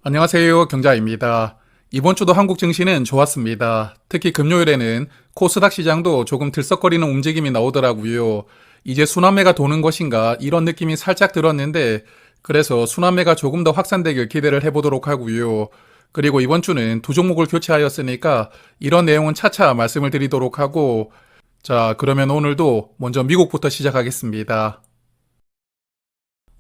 안녕하세요. 경자입니다. 이번 주도 한국 증시는 좋았습니다. 특히 금요일에는 코스닥 시장도 조금 들썩거리는 움직임이 나오더라고요. 이제 순환매가 도는 것인가 이런 느낌이 살짝 들었는데 그래서 순환매가 조금 더 확산되길 기대를 해보도록 하고요. 그리고 이번 주는 두 종목을 교체하였으니까 이런 내용은 차차 말씀을 드리도록 하고 자, 그러면 오늘도 먼저 미국부터 시작하겠습니다.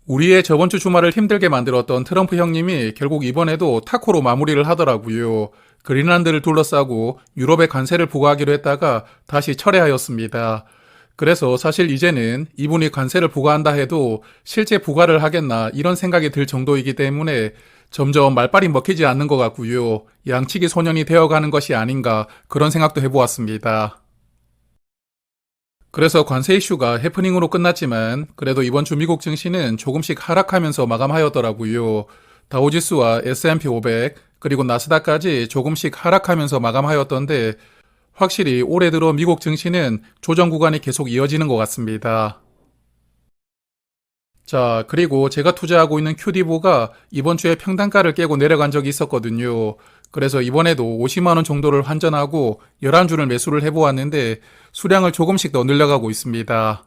우리의 저번 주 주말을 힘들게 만들었던 트럼프 형님이 결국 이번에도 타코로 마무리를 하더라고요. 그린란드를 둘러싸고 유럽에 관세를 부과하기로 했다가 다시 철회하였습니다. 그래서 사실 이제는 이분이 관세를 부과한다 해도 실제 부과를 하겠나 이런 생각이 들 정도이기 때문에 점점 말빨이 먹히지 않는 것 같고요. 양치기 소년이 되어가는 것이 아닌가 그런 생각도 해보았습니다. 그래서 관세 이슈가 해프닝으로 끝났지만 그래도 이번 주 미국 증시는 조금씩 하락하면서 마감하였더라고요. 다우지수와 S&P 500 그리고 나스닥까지 조금씩 하락하면서 마감하였던데 확실히 올해 들어 미국 증시는 조정 구간이 계속 이어지는 것 같습니다. 자, 그리고 제가 투자하고 있는 QD보가 이번 주에 평단가를 깨고 내려간 적이 있었거든요. 그래서 이번에도 50만원 정도를 환전하고 11주를 매수를 해보았는데 수량을 조금씩 더 늘려가고 있습니다.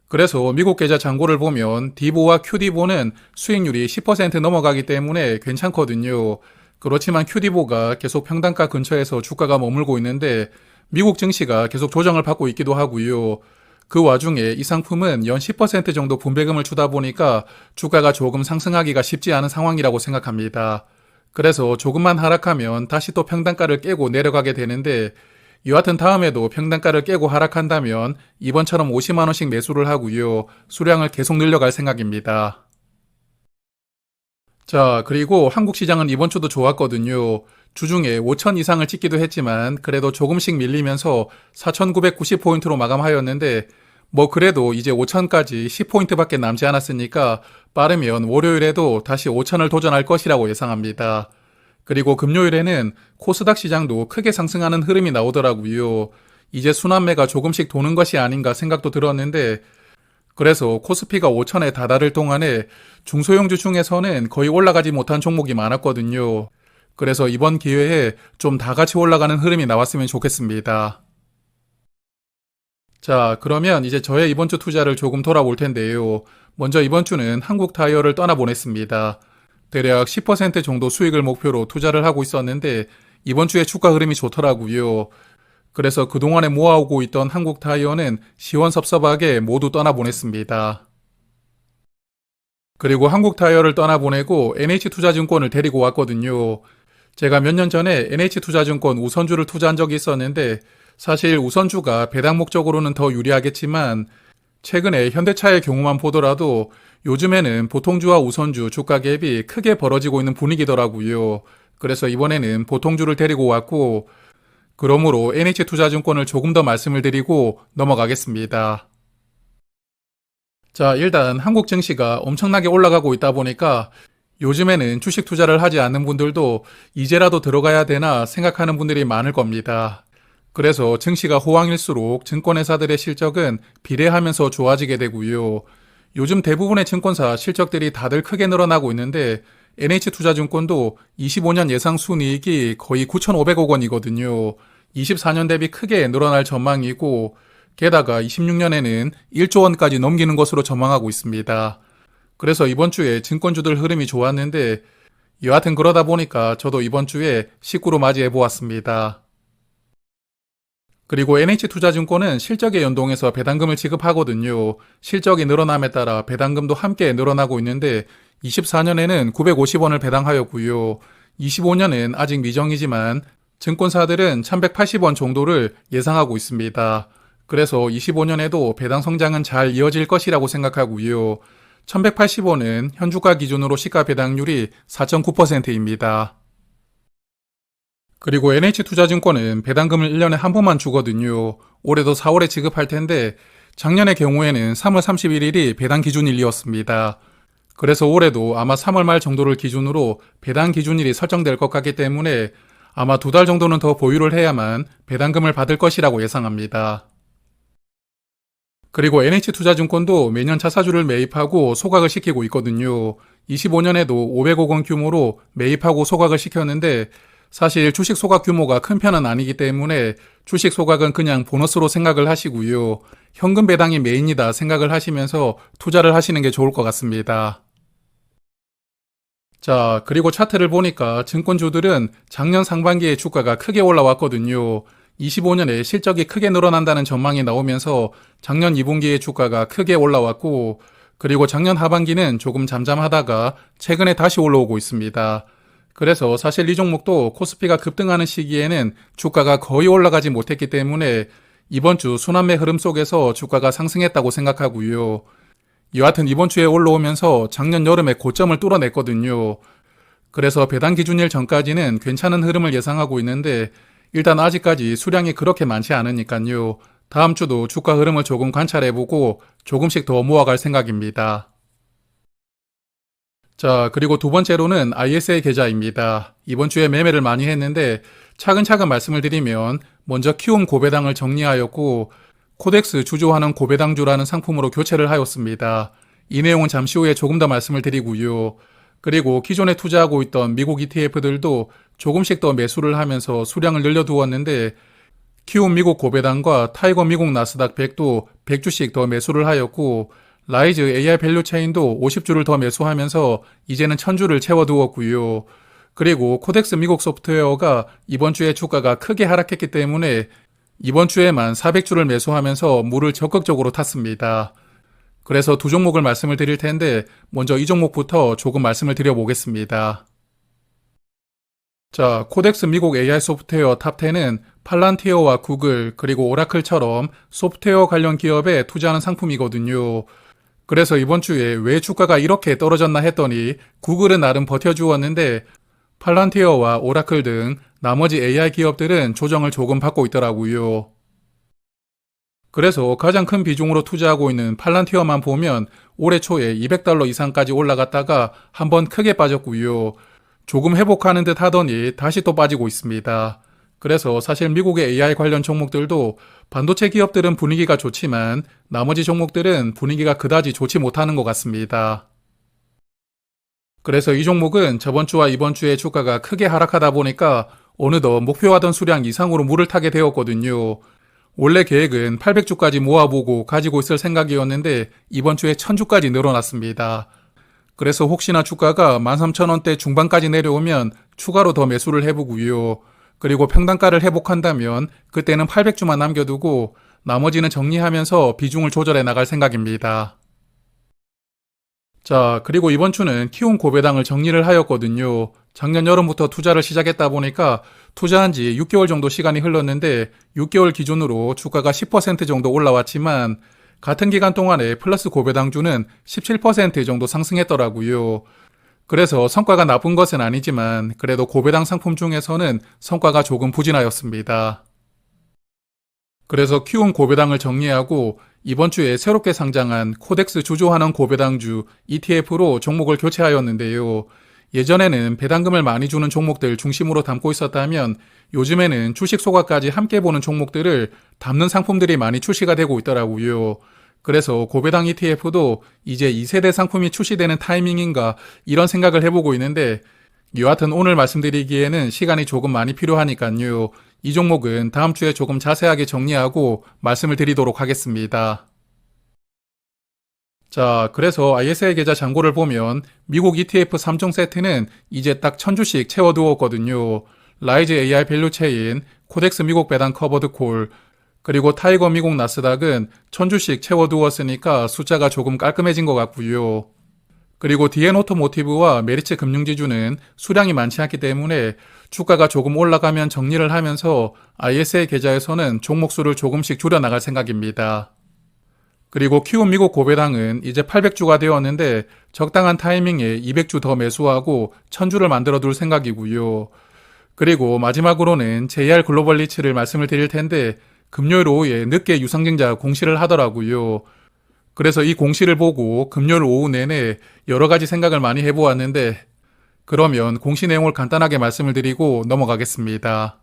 그래서 미국 계좌 잔고를 보면 D보와 QD보는 수익률이 10% 넘어가기 때문에 괜찮거든요. 그렇지만 QD보가 계속 평단가 근처에서 주가가 머물고 있는데 미국 증시가 계속 조정을 받고 있기도 하고요. 그 와중에 이 상품은 연 10% 정도 분배금을 주다 보니까 주가가 조금 상승하기가 쉽지 않은 상황이라고 생각합니다. 그래서 조금만 하락하면 다시 또 평단가를 깨고 내려가게 되는데 여하튼 다음에도 평단가를 깨고 하락한다면 이번처럼 50만원씩 매수를 하고요. 수량을 계속 늘려갈 생각입니다. 자, 그리고 한국 시장은 이번 주도 좋았거든요. 주중에 5천 이상을 찍기도 했지만 그래도 조금씩 밀리면서 4,990포인트로 마감하였는데 뭐 그래도 이제 5천까지 10포인트밖에 남지 않았으니까 빠르면 월요일에도 다시 5천을 도전할 것이라고 예상합니다. 그리고 금요일에는 코스닥 시장도 크게 상승하는 흐름이 나오더라고요. 이제 순환매가 조금씩 도는 것이 아닌가 생각도 들었는데 그래서 코스피가 5천에 다다를 동안에 중소형주 중에서는 거의 올라가지 못한 종목이 많았거든요. 그래서 이번 기회에 좀 다 같이 올라가는 흐름이 나왔으면 좋겠습니다. 자, 그러면 이제 저의 이번 주 투자를 조금 돌아볼 텐데요. 먼저 이번 주는 한국 타이어를 떠나보냈습니다. 대략 10% 정도 수익을 목표로 투자를 하고 있었는데 이번 주에 주가 흐름이 좋더라고요. 그래서 그동안에 모아오고 있던 한국 타이어는 시원섭섭하게 모두 떠나보냈습니다. 그리고 한국 타이어를 떠나보내고 NH투자증권을 데리고 왔거든요. 제가 몇 년 전에 NH투자증권 우선주를 투자한 적이 있었는데 사실 우선주가 배당 목적으로는 더 유리하겠지만 최근에 현대차의 경우만 보더라도 요즘에는 보통주와 우선주 주가 갭이 크게 벌어지고 있는 분위기더라고요. 그래서 이번에는 보통주를 데리고 왔고 그러므로 NH투자증권을 조금 더 말씀을 드리고 넘어가겠습니다. 자, 일단 한국 증시가 엄청나게 올라가고 있다 보니까 요즘에는 주식 투자를 하지 않는 분들도 이제라도 들어가야 되나 생각하는 분들이 많을 겁니다. 그래서 증시가 호황일수록 증권회사들의 실적은 비례하면서 좋아지게 되고요. 요즘 대부분의 증권사 실적들이 다들 크게 늘어나고 있는데 NH투자증권도 25년 예상 순이익이 거의 9,500억 원이거든요. 24년 대비 크게 늘어날 전망이고 게다가 26년에는 1조 원까지 넘기는 것으로 전망하고 있습니다. 그래서 이번 주에 증권주들 흐름이 좋았는데 여하튼 그러다 보니까 저도 이번 주에 식구로 맞이해 보았습니다. 그리고 NH투자증권은 실적에 연동해서 배당금을 지급하거든요. 실적이 늘어남에 따라 배당금도 함께 늘어나고 있는데 24년에는 950원을 배당하였고요. 25년은 아직 미정이지만 증권사들은 1180원 정도를 예상하고 있습니다. 그래서 25년에도 배당 성장은 잘 이어질 것이라고 생각하고요. 1180원은 현주가 기준으로 시가 배당률이 4.9%입니다. 그리고 NH투자증권은 배당금을 1년에 한 번만 주거든요. 올해도 4월에 지급할 텐데 작년의 경우에는 3월 31일이 배당 기준일이었습니다. 그래서 올해도 아마 3월 말 정도를 기준으로 배당 기준일이 설정될 것 같기 때문에 아마 2달 정도는 더 보유를 해야만 배당금을 받을 것이라고 예상합니다. 그리고 NH투자증권도 매년 자사주를 매입하고 소각을 시키고 있거든요. 25년에도 500억 원 규모로 매입하고 소각을 시켰는데 사실 주식 소각 규모가 큰 편은 아니기 때문에 주식 소각은 그냥 보너스로 생각을 하시고요. 현금 배당이 메인이다 생각을 하시면서 투자를 하시는 게 좋을 것 같습니다. 자, 그리고 차트를 보니까 증권주들은 작년 상반기에 주가가 크게 올라왔거든요. 25년에 실적이 크게 늘어난다는 전망이 나오면서 작년 2분기에 주가가 크게 올라왔고, 그리고 작년 하반기는 조금 잠잠하다가 최근에 다시 올라오고 있습니다. 그래서 사실 이 종목도 코스피가 급등하는 시기에는 주가가 거의 올라가지 못했기 때문에 이번 주 순환매 흐름 속에서 주가가 상승했다고 생각하고요. 여하튼 이번 주에 올라오면서 작년 여름에 고점을 뚫어냈거든요. 그래서 배당 기준일 전까지는 괜찮은 흐름을 예상하고 있는데 일단 아직까지 수량이 그렇게 많지 않으니까요. 다음 주도 주가 흐름을 조금 관찰해보고 조금씩 더 모아갈 생각입니다. 자, 그리고 두 번째로는 ISA 계좌입니다. 이번 주에 매매를 많이 했는데 차근차근 말씀을 드리면 먼저 키움 고배당을 정리하였고 코덱스 주조하는 고배당주라는 상품으로 교체를 하였습니다. 이 내용은 잠시 후에 조금 더 말씀을 드리고요. 그리고 기존에 투자하고 있던 미국 ETF들도 조금씩 더 매수를 하면서 수량을 늘려두었는데 키움 미국 고배당과 타이거 미국 나스닥 100도 100주씩 더 매수를 하였고 라이즈 AI 밸류 체인도 50주를 더 매수하면서 이제는 1000주를 채워두었고요. 그리고 코덱스 미국 소프트웨어가 이번 주에 주가가 크게 하락했기 때문에 이번 주에만 400주를 매수하면서 물을 적극적으로 탔습니다. 그래서 두 종목을 말씀을 드릴 텐데 먼저 이 종목부터 조금 말씀을 드려보겠습니다. 자, 코덱스 미국 AI 소프트웨어 탑10은 팔란티어와 구글 그리고 오라클처럼 소프트웨어 관련 기업에 투자하는 상품이거든요. 그래서 이번 주에 왜 주가가 이렇게 떨어졌나 했더니 구글은 나름 버텨주었는데 팔란티어와 오라클 등 나머지 AI 기업들은 조정을 조금 받고 있더라고요. 그래서 가장 큰 비중으로 투자하고 있는 팔란티어만 보면 올해 초에 $200 이상까지 올라갔다가 한번 크게 빠졌고요. 조금 회복하는 듯 하더니 다시 또 빠지고 있습니다. 그래서 사실 미국의 AI 관련 종목들도 반도체 기업들은 분위기가 좋지만 나머지 종목들은 분위기가 그다지 좋지 못하는 것 같습니다. 그래서 이 종목은 저번 주와 이번 주에 주가가 크게 하락하다 보니까 어느덧 목표하던 수량 이상으로 물을 타게 되었거든요. 원래 계획은 800주까지 모아보고 가지고 있을 생각이었는데 이번 주에 1000주까지 늘어났습니다. 그래서 혹시나 주가가 13,000원대 중반까지 내려오면 추가로 더 매수를 해보고요. 그리고 평단가를 회복한다면 그때는 800주만 남겨두고 나머지는 정리하면서 비중을 조절해 나갈 생각입니다. 자, 그리고 이번 주는 키움 고배당을 정리를 하였거든요. 작년 여름부터 투자를 시작했다 보니까 투자한 지 6개월 정도 시간이 흘렀는데 6개월 기준으로 주가가 10% 정도 올라왔지만 같은 기간 동안에 플러스 고배당주는 17% 정도 상승했더라고요. 그래서 성과가 나쁜 것은 아니지만 그래도 고배당 상품 중에서는 성과가 조금 부진하였습니다. 그래서 키움 고배당을 정리하고 이번 주에 새롭게 상장한 코덱스 주조하는 고배당주 ETF로 종목을 교체하였는데요. 예전에는 배당금을 많이 주는 종목들 중심으로 담고 있었다면 요즘에는 주식 소각까지 함께 보는 종목들을 담는 상품들이 많이 출시가 되고 있더라고요. 그래서 고배당 ETF도 이제 2세대 상품이 출시되는 타이밍인가 이런 생각을 해보고 있는데 여하튼 오늘 말씀드리기에는 시간이 조금 많이 필요하니까요. 이 종목은 다음 주에 조금 자세하게 정리하고 말씀을 드리도록 하겠습니다. 자, 그래서 ISA 계좌 잔고를 보면 미국 ETF 3종 세트는 이제 딱 1000주씩 채워두었거든요. 라이즈 AI 밸류 체인, 코덱스 미국 배당 커버드 콜, 그리고 타이거 미국 나스닥은 1000주씩 채워두었으니까 숫자가 조금 깔끔해진 것 같고요. 그리고 DN 오토모티브와 메리츠 금융지주는 수량이 많지 않기 때문에 주가가 조금 올라가면 정리를 하면서 ISA 계좌에서는 종목수를 조금씩 줄여나갈 생각입니다. 그리고 키움 미국 고배당은 이제 800주가 되었는데 적당한 타이밍에 200주 더 매수하고 1000주를 만들어 둘 생각이고요. 그리고 마지막으로는 JR 글로벌 리츠를 말씀을 드릴 텐데 금요일 오후에 늦게 유상증자 공시를 하더라고요. 그래서 이 공시를 보고 금요일 오후 내내 여러 가지 생각을 많이 해보았는데 그러면 공시 내용을 간단하게 말씀을 드리고 넘어가겠습니다.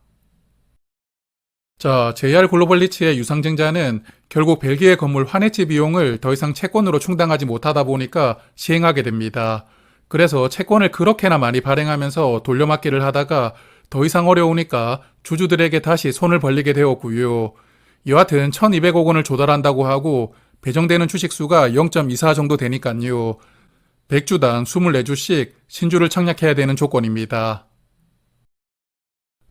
자, JR 글로벌 리츠의 유상증자는 결국 벨기에 건물 환해지 비용을 더 이상 채권으로 충당하지 못하다 보니까 시행하게 됩니다. 그래서 채권을 그렇게나 많이 발행하면서 돌려막기를 하다가 더 이상 어려우니까 주주들에게 다시 손을 벌리게 되었고요. 여하튼 1200억 원을 조달한다고 하고 배정되는 주식 수가 0.24 정도 되니까요. 100주당 24주씩 신주를 청약해야 되는 조건입니다.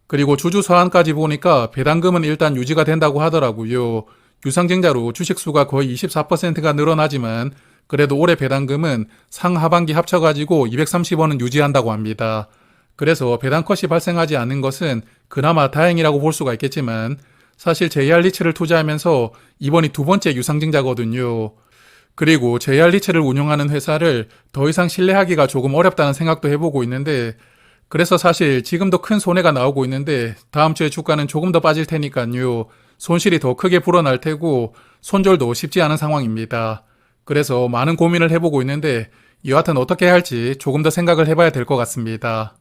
그리고 주주 서한까지 보니까 배당금은 일단 유지가 된다고 하더라고요. 유상증자로 주식 수가 거의 24%가 늘어나지만 그래도 올해 배당금은 상하반기 합쳐가지고 230원은 유지한다고 합니다. 그래서 배당컷이 발생하지 않는 것은 그나마 다행이라고 볼 수가 있겠지만 사실 JR리츠를 투자하면서 이번이 두 번째 유상증자거든요. 그리고 JR리츠를 운영하는 회사를 더 이상 신뢰하기가 조금 어렵다는 생각도 해보고 있는데 그래서 사실 지금도 큰 손해가 나오고 있는데 다음 주에 주가는 조금 더 빠질 테니까요. 손실이 더 크게 불어날 테고 손절도 쉽지 않은 상황입니다. 그래서 많은 고민을 해보고 있는데 여하튼 어떻게 할지 조금 더 생각을 해봐야 될 것 같습니다.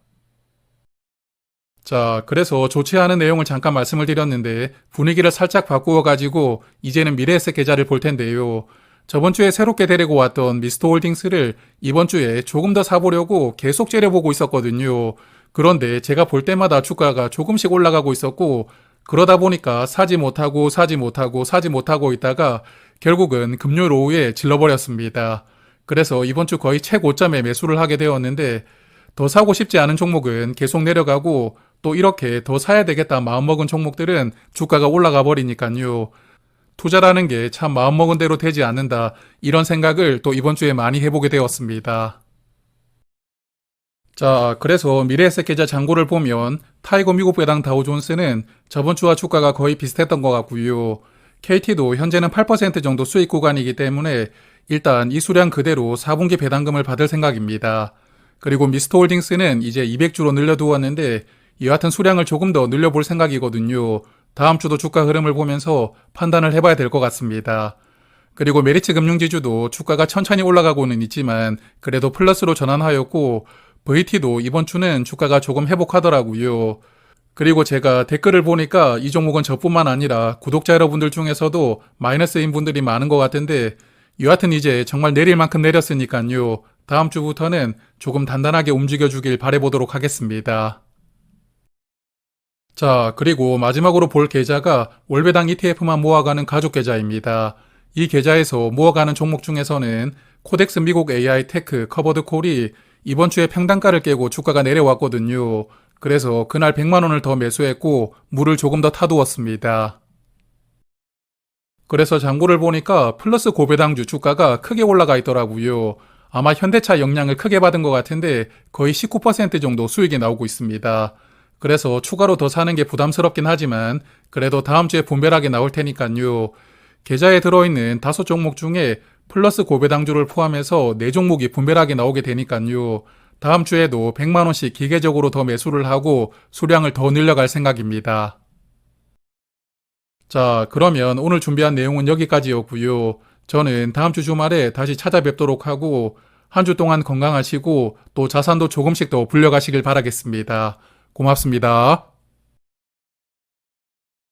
자, 그래서 좋지 않은 내용을 잠깐 말씀을 드렸는데 분위기를 살짝 바꾸어 가지고 이제는 미래에셋 계좌를 볼 텐데요. 저번 주에 새롭게 데리고 왔던 미스터홀딩스를 이번 주에 조금 더 사보려고 계속 째려보고 있었거든요. 그런데 제가 볼 때마다 주가가 조금씩 올라가고 있었고 그러다 보니까 사지 못하고 있다가 결국은 금요일 오후에 질러버렸습니다. 그래서 이번 주 거의 최고점에 매수를 하게 되었는데 더 사고 싶지 않은 종목은 계속 내려가고 또 이렇게 더 사야 되겠다 마음먹은 종목들은 주가가 올라가 버리니까요. 투자라는 게 참 마음먹은 대로 되지 않는다 이런 생각을 또 이번 주에 많이 해보게 되었습니다. 자, 그래서 미래에셋 계좌 잔고를 보면 타이거 미국 배당 다우존스는 저번 주와 주가가 거의 비슷했던 것 같고요. KT도 현재는 8% 정도 수익 구간이기 때문에 일단 이 수량 그대로 4분기 배당금을 받을 생각입니다. 그리고 미스터홀딩스는 이제 200주로 늘려두었는데 여하튼 수량을 조금 더 늘려볼 생각이거든요. 다음 주도 주가 흐름을 보면서 판단을 해봐야 될 것 같습니다. 그리고 메리츠 금융지주도 주가가 천천히 올라가고는 있지만 그래도 플러스로 전환하였고 VT도 이번 주는 주가가 조금 회복하더라고요. 그리고 제가 댓글을 보니까 이 종목은 저뿐만 아니라 구독자 여러분들 중에서도 마이너스인 분들이 많은 것 같은데 여하튼 이제 정말 내릴 만큼 내렸으니까요. 다음 주부터는 조금 단단하게 움직여주길 바라보도록 하겠습니다. 자, 그리고 마지막으로 볼 계좌가 월배당 ETF만 모아가는 가족 계좌입니다. 이 계좌에서 모아가는 종목 중에서는 코덱스 미국 AI 테크 커버드 콜이 이번 주에 평단가를 깨고 주가가 내려왔거든요. 그래서 그날 100만 원을 더 매수했고 물을 조금 더 타두었습니다. 그래서 장고를 보니까 플러스 고배당주 주가가 크게 올라가 있더라고요. 아마 현대차 영향을 크게 받은 것 같은데 거의 19% 정도 수익이 나오고 있습니다. 그래서 추가로 더 사는 게 부담스럽긴 하지만 그래도 다음 주에 분별하게 나올 테니까요. 계좌에 들어있는 5종목 중에 플러스 고배당주를 포함해서 4종목이 분별하게 나오게 되니까요. 다음 주에도 100만 원씩 기계적으로 더 매수를 하고 수량을 더 늘려갈 생각입니다. 자, 그러면 오늘 준비한 내용은 여기까지였고요. 저는 다음 주 주말에 다시 찾아뵙도록 하고 한 주 동안 건강하시고 또 자산도 조금씩 더 불려가시길 바라겠습니다. 고맙습니다.